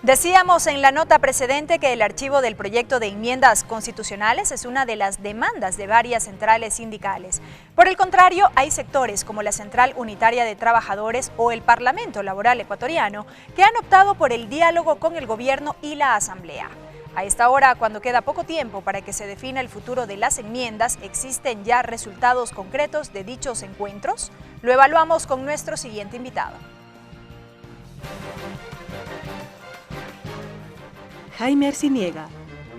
Decíamos en la nota precedente que el archivo del proyecto de enmiendas constitucionales es una de las demandas de varias centrales sindicales. Por el contrario, hay sectores como la Central Unitaria de Trabajadores o el Parlamento Laboral Ecuatoriano que han optado por el diálogo con el gobierno y la Asamblea. A esta hora, cuando queda poco tiempo para que se defina el futuro de las enmiendas, ¿existen ya resultados concretos de dichos encuentros? Lo evaluamos con nuestro siguiente invitado. Jaime Arciniega,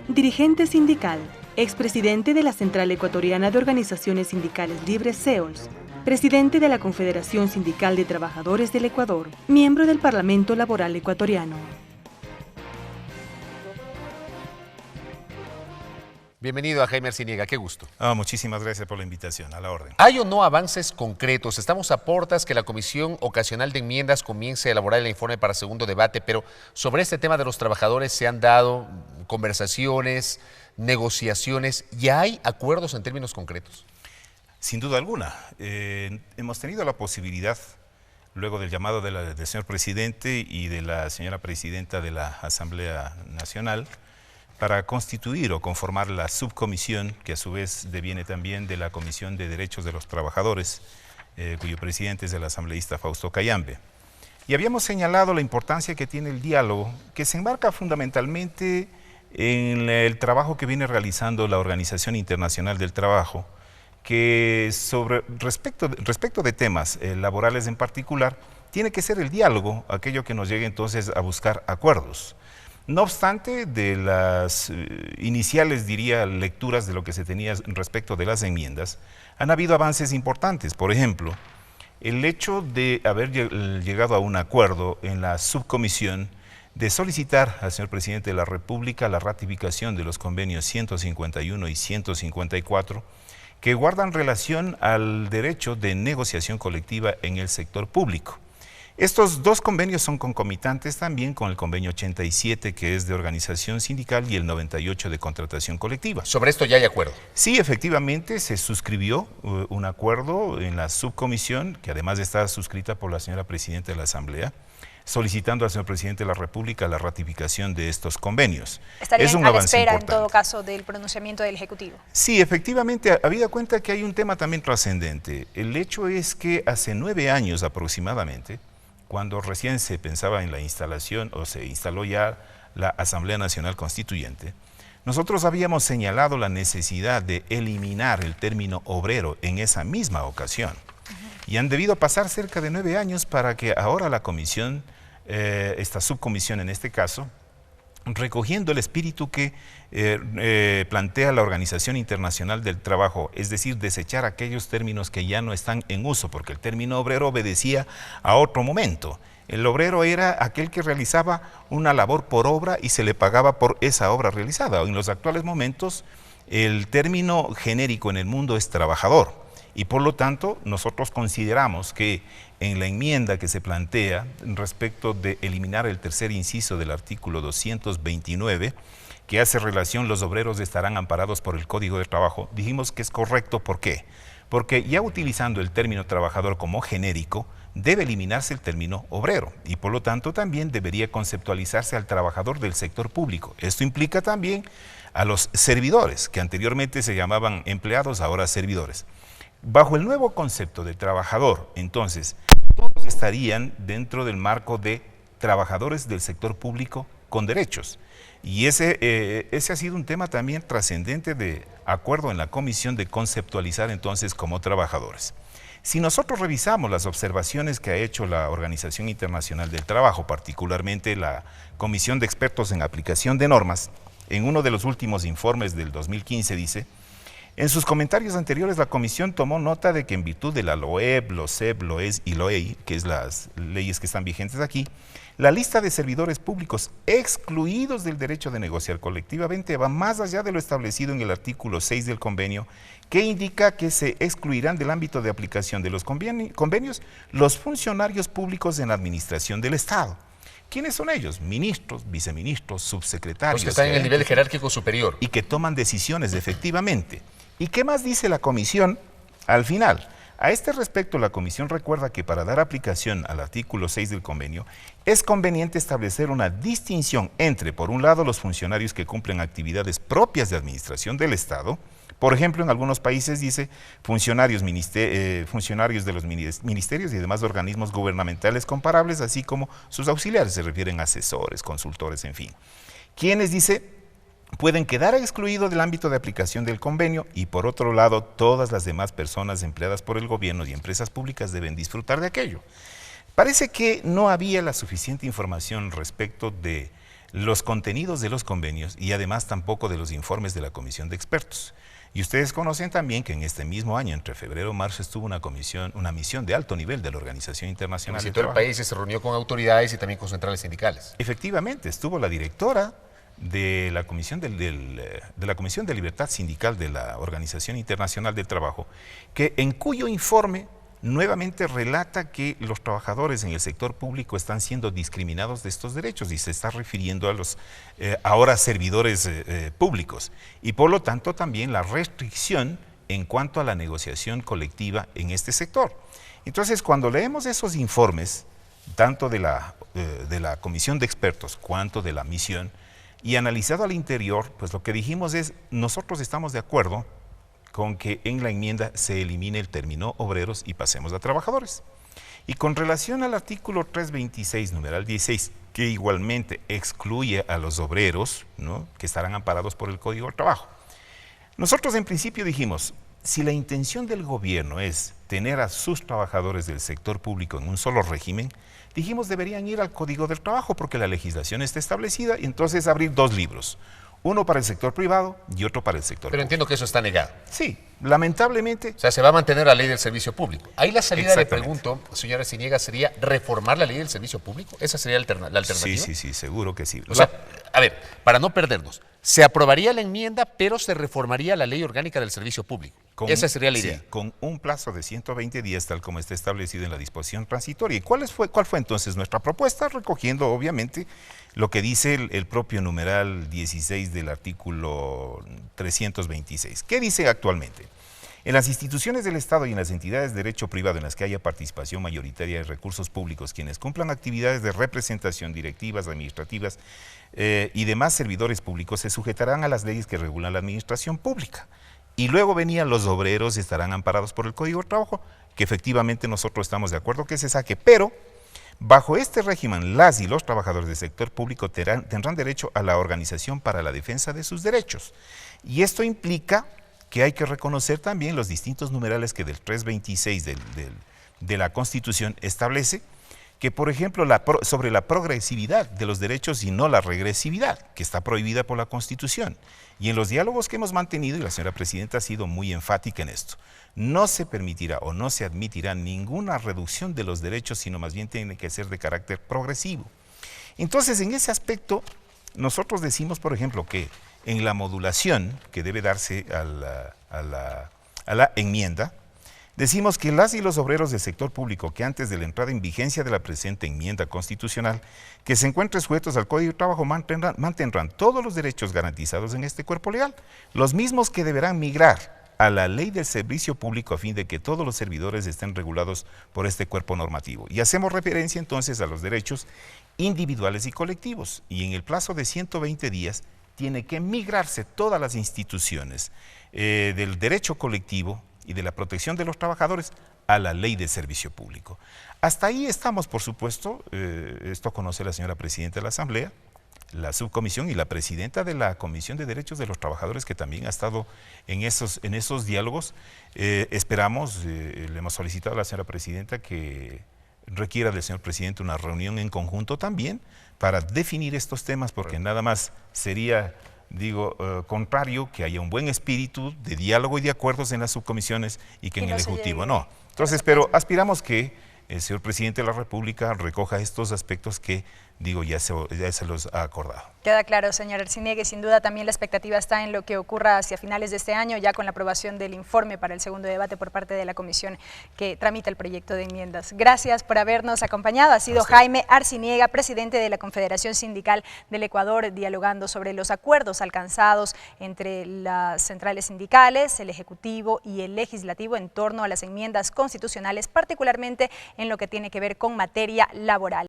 dirigente sindical, expresidente de la Central Ecuatoriana de Organizaciones Sindicales Libres CEOLS, presidente de la Confederación Sindical de Trabajadores del Ecuador, miembro del Parlamento Laboral Ecuatoriano. Bienvenido a Jaime Arciniega, qué gusto. Muchísimas gracias por la invitación, a la orden. ¿Hay o no avances concretos? Estamos a portas que la Comisión Ocasional de Enmiendas comience a elaborar el informe para segundo debate, pero sobre este tema de los trabajadores se han dado conversaciones, negociaciones, ¿y hay acuerdos en términos concretos? Sin duda alguna. Hemos tenido la posibilidad, luego del llamado del señor presidente y de la señora presidenta de la Asamblea Nacional, para constituir o conformar la subcomisión, que a su vez deviene también de la Comisión de Derechos de los Trabajadores, cuyo presidente es el asambleísta Fausto Cayambe. Y habíamos señalado la importancia que tiene el diálogo, que se enmarca fundamentalmente en el trabajo que viene realizando la Organización Internacional del Trabajo, que respecto de temas laborales en particular, tiene que ser el diálogo aquello que nos llegue entonces a buscar acuerdos. No obstante, de las iniciales, diría, lecturas de lo que se tenía respecto de las enmiendas, han habido avances importantes. Por ejemplo, el hecho de haber llegado a un acuerdo en la subcomisión de solicitar al señor presidente de la República la ratificación de los convenios 151 y 154, que guardan relación al derecho de negociación colectiva en el sector público. Estos dos convenios son concomitantes también con el convenio 87, que es de organización sindical, y el 98 de contratación colectiva. ¿Sobre esto ya hay acuerdo? Sí, efectivamente, se suscribió un acuerdo en la subcomisión, que además está suscrita por la señora presidenta de la Asamblea, solicitando al señor presidente de la República la ratificación de estos convenios. ¿Estarían es un a la avance espera, importante, en todo caso, del pronunciamiento del Ejecutivo? Sí, efectivamente, habida cuenta que hay un tema también trascendente. El hecho es que hace 9 años aproximadamente, cuando recién se pensaba en la instalación o se instaló ya la Asamblea Nacional Constituyente, nosotros habíamos señalado la necesidad de eliminar el término obrero en esa misma ocasión. Y han debido pasar cerca de 9 años para que ahora la comisión, esta subcomisión en este caso, recogiendo el espíritu que plantea la Organización Internacional del Trabajo, es decir, desechar aquellos términos que ya no están en uso, porque el término obrero obedecía a otro momento. El obrero era aquel que realizaba una labor por obra y se le pagaba por esa obra realizada. En los actuales momentos, el término genérico en el mundo es trabajador. Y por lo tanto, nosotros consideramos que en la enmienda que se plantea respecto de eliminar el tercer inciso del artículo 229, que hace relación los obreros estarán amparados por el Código de Trabajo, dijimos que es correcto. ¿Por qué? Porque ya utilizando el término trabajador como genérico, debe eliminarse el término obrero y por lo tanto también debería conceptualizarse al trabajador del sector público. Esto implica también a los servidores, que anteriormente se llamaban empleados, ahora servidores. Bajo el nuevo concepto de trabajador, entonces, todos estarían dentro del marco de trabajadores del sector público con derechos. Y ese ha sido un tema también trascendente de acuerdo en la comisión de conceptualizar entonces como trabajadores. Si nosotros revisamos las observaciones que ha hecho la Organización Internacional del Trabajo, particularmente la Comisión de Expertos en Aplicación de Normas, en uno de los últimos informes del 2015 dice: en sus comentarios anteriores, la Comisión tomó nota de que en virtud de la LOEB, LOCEB, LOES y LOEI, que es las leyes que están vigentes aquí, la lista de servidores públicos excluidos del derecho de negociar colectivamente va más allá de lo establecido en el artículo 6 del convenio, que indica que se excluirán del ámbito de aplicación de los convenios los funcionarios públicos en la administración del Estado. ¿Quiénes son ellos? Ministros, viceministros, subsecretarios. Los que están en el nivel jerárquico superior. Y que toman decisiones, efectivamente. ¿Y qué más dice la comisión al final? A este respecto, la Comisión recuerda que para dar aplicación al artículo 6 del convenio, es conveniente establecer una distinción entre, por un lado, los funcionarios que cumplen actividades propias de administración del Estado. Por ejemplo, en algunos países dice funcionarios de los ministerios y demás organismos gubernamentales comparables, así como sus auxiliares, se refieren a asesores, consultores, en fin. Quienes, dice, pueden quedar excluidos del ámbito de aplicación del convenio y, por otro lado, todas las demás personas empleadas por el gobierno y empresas públicas deben disfrutar de aquello. Parece que no había la suficiente información respecto de los contenidos de los convenios y además tampoco de los informes de la Comisión de Expertos. Y ustedes conocen también que en este mismo año, entre febrero y marzo, estuvo una misión de alto nivel de la Organización Internacional de Trabajo. El país se reunió con autoridades y también con centrales sindicales. Efectivamente, estuvo la directora de la Comisión de Libertad Sindical de la Organización Internacional del Trabajo, en cuyo informe nuevamente relata que los trabajadores en el sector público están siendo discriminados de estos derechos y se está refiriendo a los ahora servidores públicos y por lo tanto también la restricción en cuanto a la negociación colectiva en este sector. Entonces, cuando leemos esos informes, tanto de la Comisión de Expertos cuanto de la misión, y analizado al interior, pues lo que dijimos es, nosotros estamos de acuerdo con que en la enmienda se elimine el término obreros y pasemos a trabajadores. Y con relación al artículo 326, numeral 16, que igualmente excluye a los obreros, ¿no?, que estarán amparados por el Código del Trabajo. Nosotros en principio dijimos, si la intención del gobierno es tener a sus trabajadores del sector público en un solo régimen, dijimos deberían ir al Código del Trabajo porque la legislación está establecida y entonces abrir dos libros, uno para el sector privado y otro para el sector público. Entiendo que eso está negado. Sí, lamentablemente. O sea, se va a mantener la ley del servicio público. Ahí la salida, le pregunto, señora Arciniega, ¿sería reformar la ley del servicio público? ¿Esa sería la alternativa? Sí, seguro que sí. O sea, a ver, para no perdernos, se aprobaría la enmienda, pero se reformaría la ley orgánica del servicio público. Esa sería la idea. Sí, con un plazo de 120 días, tal como está establecido en la disposición transitoria. ¿Y cuál fue entonces nuestra propuesta? Recogiendo, obviamente, lo que dice el propio numeral 16 del artículo 326. ¿Qué dice actualmente? En las instituciones del Estado y en las entidades de derecho privado en las que haya participación mayoritaria de recursos públicos, quienes cumplan actividades de representación, directivas, administrativas y demás servidores públicos, se sujetarán a las leyes que regulan la administración pública. Y luego venían los obreros, estarán amparados por el Código de Trabajo, que efectivamente nosotros estamos de acuerdo que se saque, pero bajo este régimen, las y los trabajadores del sector público tendrán derecho a la organización para la defensa de sus derechos. Y esto implica que hay que reconocer también los distintos numerales que del 326 de la Constitución establece, que por ejemplo sobre la progresividad de los derechos y no la regresividad, que está prohibida por la Constitución. Y en los diálogos que hemos mantenido, y la señora Presidenta ha sido muy enfática en esto, no se permitirá o no se admitirá ninguna reducción de los derechos, sino más bien tiene que ser de carácter progresivo. Entonces, en ese aspecto, nosotros decimos, por ejemplo, que en la modulación que debe darse a la enmienda, decimos que las y los obreros del sector público que antes de la entrada en vigencia de la presente enmienda constitucional que se encuentren sujetos al Código de Trabajo mantendrán todos los derechos garantizados en este cuerpo legal, los mismos que deberán migrar a la ley del servicio público a fin de que todos los servidores estén regulados por este cuerpo normativo. Y hacemos referencia entonces a los derechos individuales y colectivos. Y en el plazo de 120 días tiene que migrarse todas las instituciones del derecho colectivo y de la protección de los trabajadores a la ley de servicio público. Hasta ahí estamos, por supuesto, esto conoce la señora Presidenta de la Asamblea, la subcomisión y la Presidenta de la Comisión de Derechos de los Trabajadores, que también ha estado en esos diálogos. Esperamos, le hemos solicitado a la señora Presidenta que requiera del señor Presidente una reunión en conjunto también para definir estos temas, porque nada más sería, contrario que haya un buen espíritu de diálogo y de acuerdos en las subcomisiones y que en el Ejecutivo no. Entonces, pero aspiramos que el señor presidente de la República recoja estos aspectos que, digo, ya se los ha acordado. Queda claro, señor Arciniegue, sin duda también la expectativa está en lo que ocurra hacia finales de este año, ya con la aprobación del informe para el segundo debate por parte de la comisión que tramita el proyecto de enmiendas. Gracias por habernos acompañado. Ha sido Jaime Arciniega, presidente de la Confederación Sindical del Ecuador, dialogando sobre los acuerdos alcanzados entre las centrales sindicales, el Ejecutivo y el Legislativo en torno a las enmiendas constitucionales, particularmente en lo que tiene que ver con materia laboral.